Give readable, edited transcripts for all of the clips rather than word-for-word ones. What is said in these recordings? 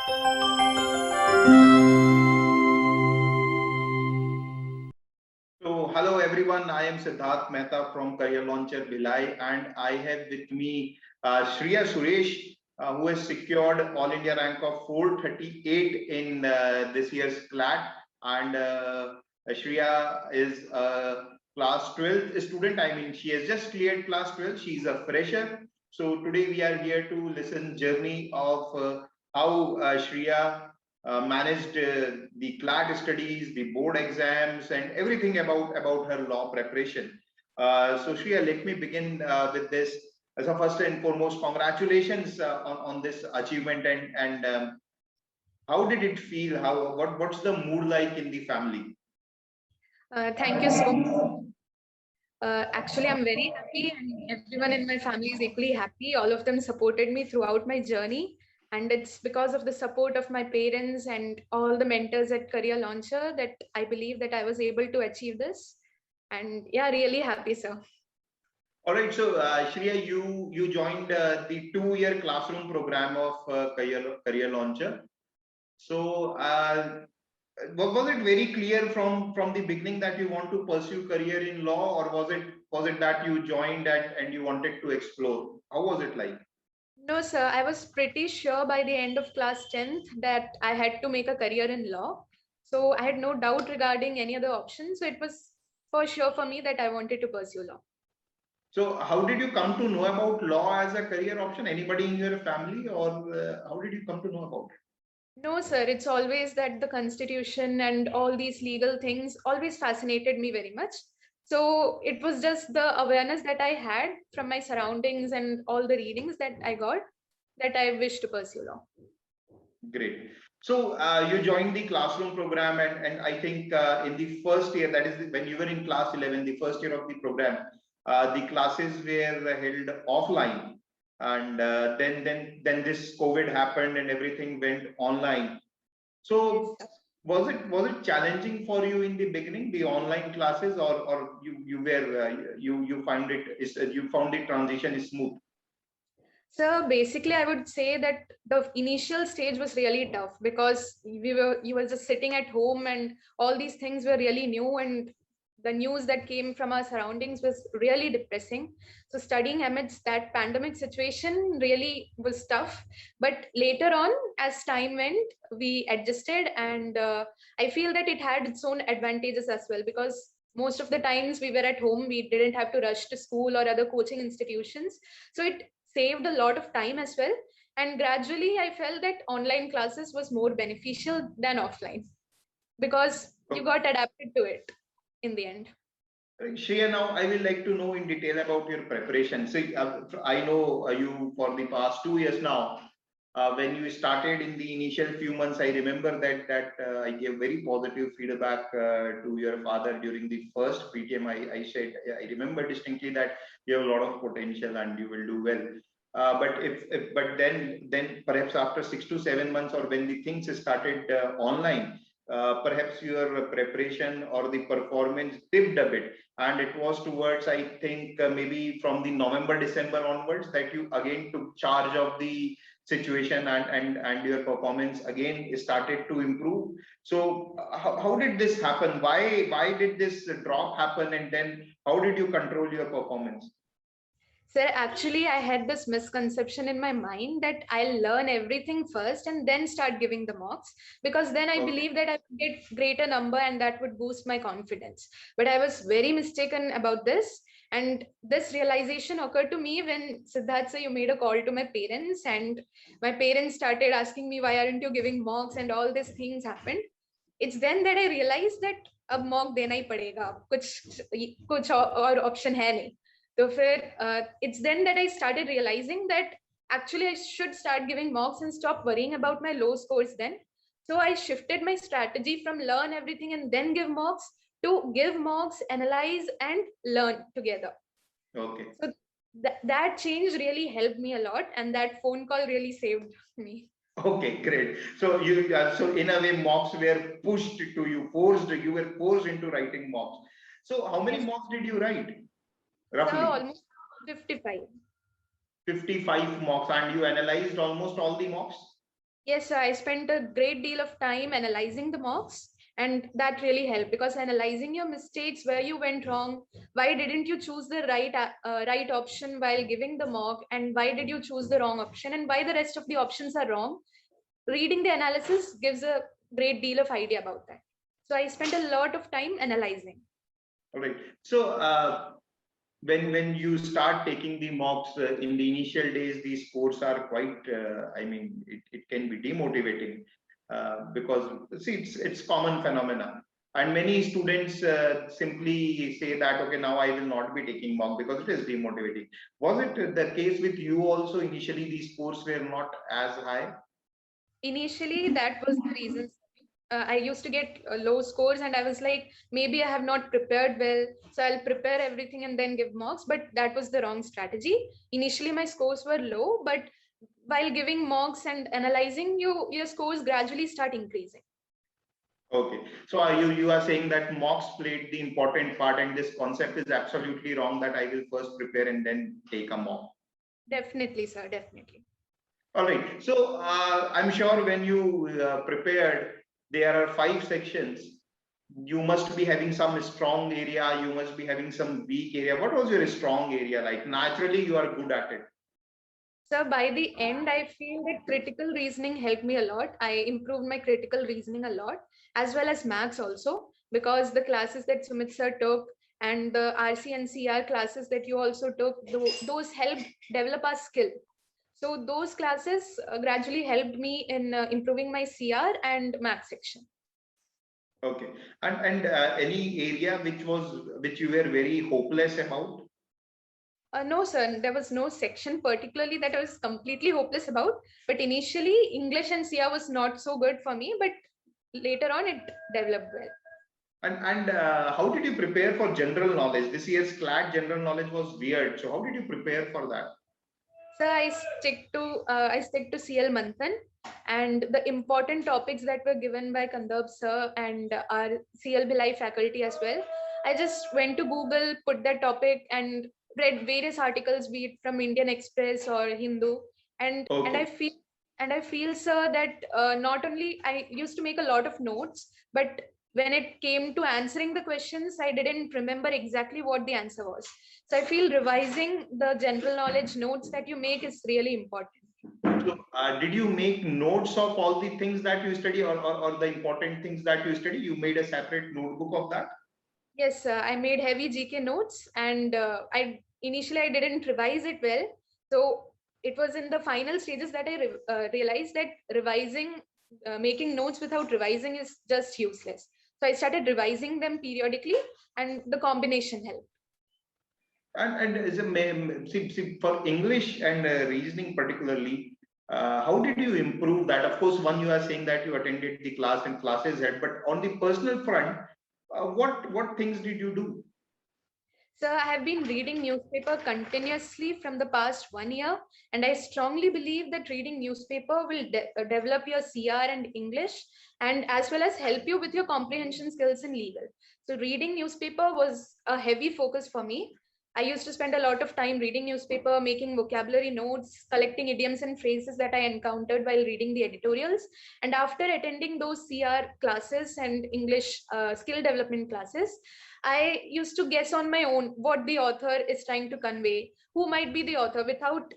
So, hello everyone. I am Siddharth Mehta from Career Launcher Bhilai, and I have with me Shreya Suresh, who has secured All India rank of 438 in this year's CLAT. And Shreya is a class 12 student. I mean, she has just cleared class 12. She is a fresher. So today we are here to listen journey of how Shreya managed the CLAT studies, the board exams, and everything about her law preparation. So Shreya, let me begin with this. As a first and foremost, congratulations on this achievement, and how did it feel? What's the mood like in the family? Thank you so much. Actually, I'm very happy, and everyone in my family is equally happy. All of them supported me throughout my journey, and it's because of the support of my parents and all the mentors at Career Launcher that I believe that I was able to achieve this. And yeah, really happy, sir. All right, so Shreya, you joined the 2-year classroom program of Career Launcher. So was it very clear from the beginning that you want to pursue career in law, or was it that you joined and you wanted to explore? How was it like? No, sir, I was pretty sure by the end of class 10th that I had to make a career in law. So I had no doubt regarding any other options. So it was for sure for me that I wanted to pursue law. So how did you come to know about law as a career option? Anybody in your family, or how did you come to know about it? No, sir, it's always that the constitution and all these legal things always fascinated me very much. So it was just the awareness that I had from my surroundings and all the readings that I got that I wish to pursue law. Great. So you joined the classroom program, and I think in the first year, that is when you were in class 11, the first year of the program, the classes were held offline, and then this COVID happened and everything went online. Yes, So sir. was it challenging for you in the beginning, the online classes, or you found you found the transition smooth? So basically, I would say that the initial stage was really tough because you were just sitting at home and all these things were really new, and the news that came from our surroundings was really depressing. So studying amidst that pandemic situation really was tough. But later on, as time went, we adjusted, and I feel that it had its own advantages as well because most of the times we were at home, we didn't have to rush to school or other coaching institutions. So it saved a lot of time as well. And gradually, I felt that online classes was more beneficial than offline because you got adapted to it in the end. Shreya, now I will like to know in detail about your preparation. See, I know you for the past 2 years now. When you started in the initial few months, I remember that I gave very positive feedback to your father during the first PTM. I said I remember distinctly that you have a lot of potential and you will do well. But but then perhaps after 6 to 7 months, or when the things started online, perhaps your preparation or the performance dipped a bit, and it was towards, I think, maybe from the November December onwards, that you again took charge of the situation, and your performance again started to improve. So how did this happen? Why did this drop happen, and then how did you control your performance? So actually, I had this misconception in my mind that I'll learn everything first and then start giving the mocks because then I Okay. believe that I would get greater number and that would boost my confidence. But I was very mistaken about this. And this realization occurred to me when Siddharth, sir, you made a call to my parents, and my parents started asking me, why aren't you giving mocks? And all these things happened. It's then that I realized that अब mock देना ही पड़ेगा, कुछ और option है नहीं. तो फिर it's then that I started realizing that actually I should start giving mocks and stop worrying about my low scores then. So I shifted my strategy from learn everything and then give mocks to give mocks, analyze, and learn together. Okay. So that change really helped me a lot, and that phone call really saved me. Okay, great. So so in a way, mocks were pushed to you, you were forced into writing mocks. So how many Yes. mocks did you write, So roughly? almost 55. 55 mocks, and you analyzed almost all the mocks? Yes, sir, I spent a great deal of time analyzing the mocks, and that really helped because analyzing your mistakes, where you went wrong, why didn't you choose the right option while giving the mock, and why did you choose the wrong option, and why the rest of the options are wrong. Reading the analysis gives a great deal of idea about that. So I spent a lot of time analyzing. All right. So when you start taking the mocks in the initial days, these scores are quite. I mean, it can be demotivating because see, it's common phenomena. And many students simply say that, okay, now I will not be taking mock because it is demotivating. Was it the case with you also? Initially, these scores were not as high. Initially, that was the reason. I used to get low scores, and I was like, maybe I have not prepared well, so I'll prepare everything and then give mocks. But that was the wrong strategy. Initially, my scores were low, but while giving mocks and analyzing, your scores gradually start increasing. Okay, so you are saying that mocks played the important part, and this concept is absolutely wrong. That I will first prepare and then take a mock. Definitely, sir. Definitely. All right. So I'm sure when you prepared, there are 5 sections. You must be having some strong area. You must be having some weak area. What was your strong area like? Naturally, you are good at it. So by the end, I feel that critical reasoning helped me a lot. I improved my critical reasoning a lot, as well as maths also, because the classes that Sumit sir took and the RC and CR classes that you also took, those helped develop our skill. So those classes gradually helped me in improving my CR and math section. Okay. And any area which you were very hopeless about? No, sir, there was no section particularly that I was completely hopeless about. But initially, English and CR was not so good for me, but later on it developed well. And how did you prepare for general knowledge? This year's CLAT general knowledge was weird. So how did you prepare for that? So I stick to CL Manthan, and the important topics that were given by Kandab sir and our CLB Life faculty as well. I just went to Google, put that topic, and read various articles, be it from Indian Express or Hindu, and I Okay. feel, sir, that not only I used to make a lot of notes, but when it came to answering the questions, I didn't remember exactly what the answer was. So I feel revising the general knowledge notes that you make is really important. So, did you make notes of all the things that you study, or the important things that you study? You made a separate notebook of that? Yes, I made heavy GK notes, and I didn't revise it well. So it was in the final stages that I realized that making notes without revising is just useless. So I started revising them periodically, and the combination helped. And see, for English and reasoning particularly, how did you improve that? Of course, one, you are saying that you attended the class and classes had, but on the personal front, what things did you do? So I have been reading newspaper continuously from the past 1 year, and I strongly believe that reading newspaper will develop your CR and English, and as well as help you with your comprehension skills in legal. So reading newspaper was a heavy focus for me. I used to spend a lot of time reading newspaper, making vocabulary notes, collecting idioms and phrases that I encountered while reading the editorials. And after attending those CR classes and English skill development classes, I used to guess on my own what the author is trying to convey, who might be the author without,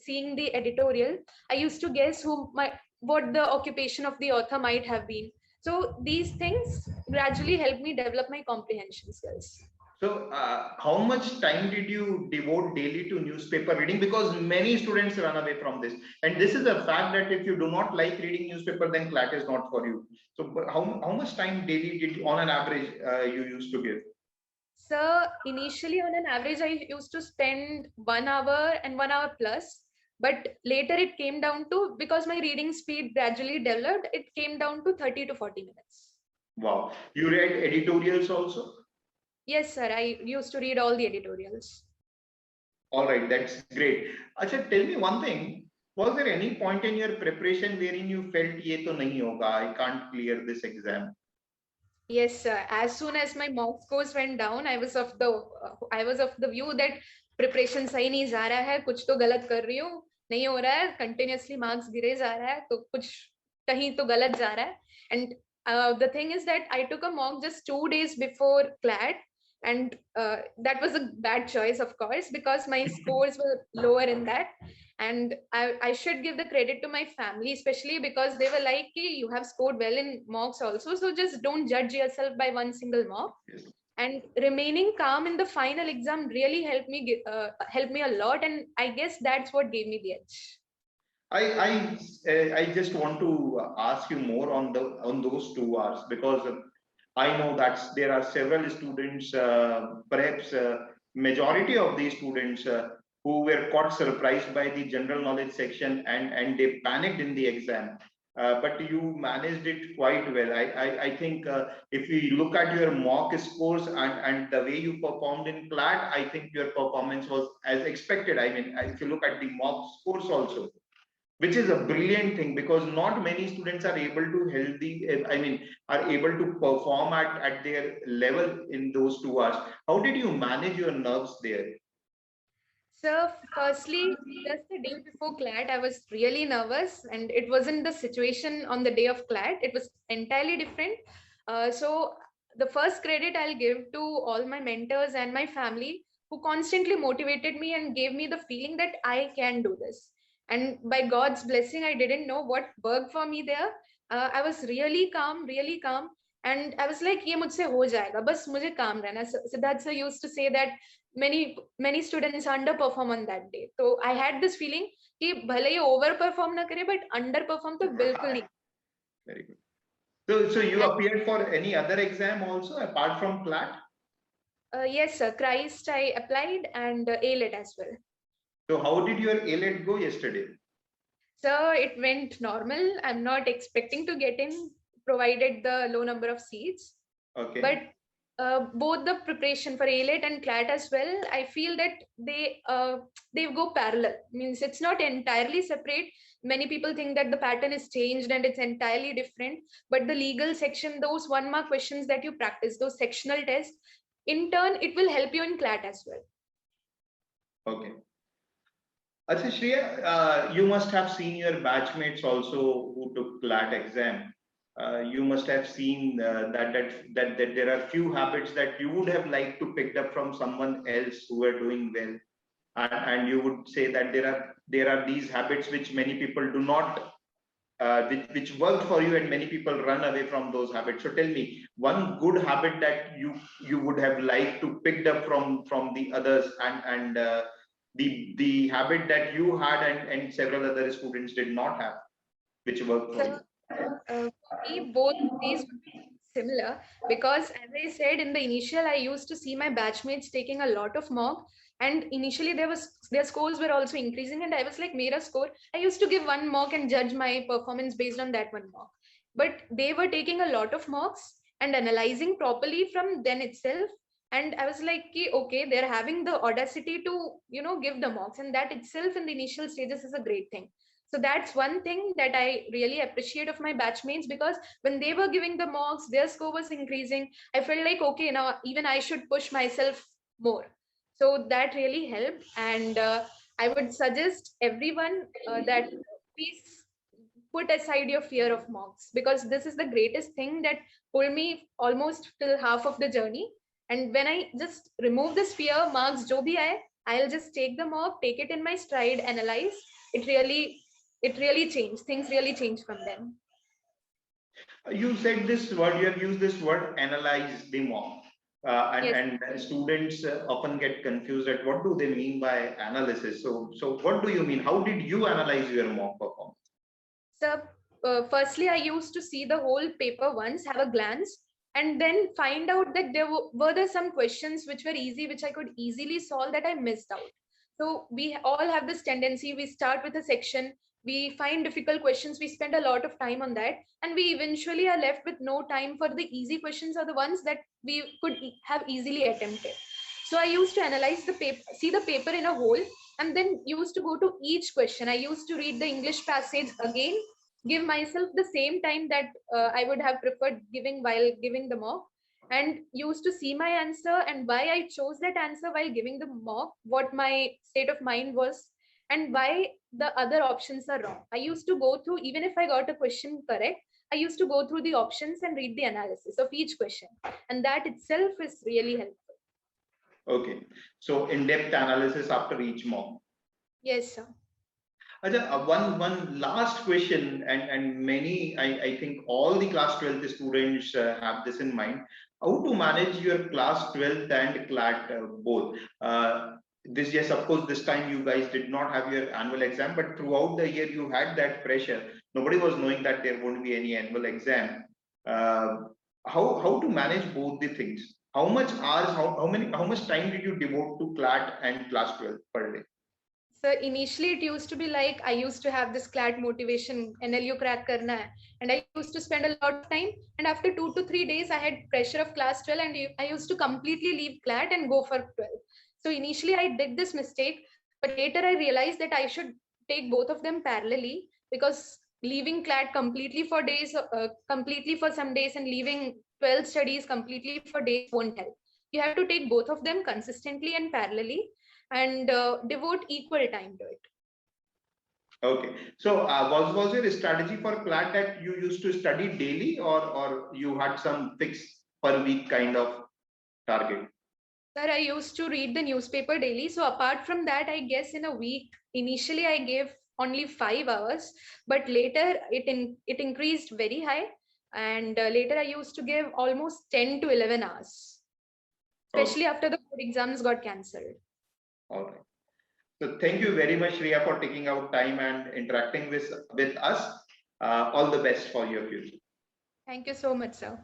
seeing the editorial. I used to guess what the occupation of the author might have been. So these things gradually helped me develop my comprehension skills. So, how much time did you devote daily to newspaper reading? Because many students run away from this, and this is a fact that if you do not like reading newspaper, then CLAT is not for you. So, but how much time daily did, on an average, you used to give? So initially, on an average, I used to spend 1 hour and 1 hour plus. But later it came down to, because my reading speed gradually developed, it came down to 30 to 40 minutes. Wow, you read editorials also? Yes, sir. I used to read all the editorials. All right, that's great. Acha, tell me one thing. Was there any point in your preparation wherein you felt ye to nahi hoga, I can't clear this exam? Yes, sir. As soon as my mock scores went down, I was of the view that preparation सही नहीं जा रहा है, कुछ तो गलत कर रही हूँ. नहीं हो रहा है, कंटिन्यूअसली मार्क्स गिरे जा रहा है, तो कुछ कहीं तो गलत जा रहा है. And the thing is that I took a mock just 2 days before CLAT, and that was a bad choice, of course, because my scores were lower in that. And I should give the credit to my family, especially because they were like, hey, you have scored well in mocks also, so just don't judge yourself by one single mock. Yes. And remaining calm in the final exam really helped me a lot, and I guess that's what gave me the edge. I just want to ask you more on those 2 hours, because I know that there are several students, perhaps majority of these students, who were caught surprised by the general knowledge section, and they panicked in the exam. But you managed it quite well. I think if we look at your mock scores and the way you performed in CLAT, I think your performance was as expected. I mean, if you look at the mock scores also, which is a brilliant thing, because not many students are able to are able to perform at their level in those 2 hours. How did you manage your nerves there? So, firstly, just the day before CLAT, I was really nervous, and it wasn't the situation on the day of CLAT, it was entirely different. So, the first credit I'll give to all my mentors and my family, who constantly motivated me and gave me the feeling that I can do this. And by God's blessing, I didn't know what worked for me there. I was really calm, really calm. And I was like, ये मुझसे हो जाएगा, बस मुझे calm रहना. Siddharth sir used to say that many students underperform on that day. So I had this feeling कि भले ही overperform ना करे, but underperform तो बिल्कुल नहीं. Very good. So you appeared for any other exam also apart from CLAT? Yes, sir. Christ, I applied, and ALET as well. So how did your ALET go yesterday? So it went normal. I'm not expecting to get in, provided the low number of seats. Okay. But both the preparation for ALET and CLAT as well, I feel that they go parallel. Means it's not entirely separate. Many people think that the pattern is changed and it's entirely different. But the legal section, those 1 mark questions that you practice, those sectional tests, in turn, it will help you in CLAT as well. Okay. Achha, Shreya, you must have seen your batchmates also who took CLAT exam. You must have seen that there are few habits that you would have liked to pick up from someone else who are doing well, and you would say that there are these habits which many people do not, which worked for you, and many people run away from those habits. So tell me one good habit that you would have liked to pick up from the others, and the habit that you had and several other students did not have, which worked for you. For me, both these would be similar, because as I said in the initial, I used to see my batchmates taking a lot of mock, and initially their scores were also increasing, and I was like, mera score. I used to give one mock and judge my performance based on that one mock. But they were taking a lot of mocks and analyzing properly from then itself. And I was like, okay, they're having the audacity to, give the mocks, and that itself in the initial stages is a great thing. So that's one thing that I really appreciate of my batchmates, because when they were giving the mocks, their score was increasing. I felt like, okay, now even I should push myself more. So that really helped. And I would suggest everyone that please put aside your fear of mocks, because this is the greatest thing that pulled me almost till half of the journey. And when I just remove this fear, marks jo bhi aaye, I'll just take the mock, take it in my stride, analyze. It really changed. Things really changed from then. You said this word, you have used this word, analyze the mock. Yes. And students often get confused at what do they mean by analysis. So what do you mean? How did you analyze your mock performance? So, firstly, I used to see the whole paper once, have a glance, and then find out that there were some questions which were easy, which I could easily solve, that I missed out. So we all have this tendency. We start with a section, we find difficult questions, we spend a lot of time on that, and we eventually are left with no time for the easy questions, or the ones that we could have easily attempted. So I used to analyze the paper, see the paper in a whole, and then used to go to each question. I used to read the English passage again, give myself the same time that I would have preferred giving while giving the mock, and used to see my answer and why I chose that answer while giving the mock, what my state of mind was, and why the other options are wrong. I used to go through, even if I got a question correct, I used to go through the options and read the analysis of each question. And that itself is really helpful. Okay. So in-depth analysis after each mock. Yes, sir. Acha, one last question, and many, I think all the class 12th students have this in mind. How to manage your class 12th and CLAT both? This, yes, of course, this time you guys did not have your annual exam, but throughout the year you had that pressure. Nobody was knowing that there won't be any annual exam. How to manage both the things? How much hours, how much time did you devote to CLAT and class 12 per day? So initially it used to be like I used to have this CLAT motivation, NLU crack karna hai, and I used to spend a lot of time. And after 2 to 3 days, I had pressure of class 12, and I used to completely leave CLAT and go for 12. So initially I did this mistake, but later I realized that I should take both of them parallelly, because leaving CLAT completely for days, completely for some days, and leaving 12 studies completely for days won't help. You have to take both of them consistently and parallelly, and devote equal time to it. Okay. So was your strategy for CLAT that you used to study daily, or you had some fixed per week kind of target? Sir, I used to read the newspaper daily. So apart from that, I guess in a week, initially I gave only 5 hours, but later it increased very high, and later I used to give almost 10 to 11 hours, Okay. especially after the board exams got cancelled. All right. So thank you very much, Riya, for taking out time and interacting with us. All the best for your future. Thank you so much, sir.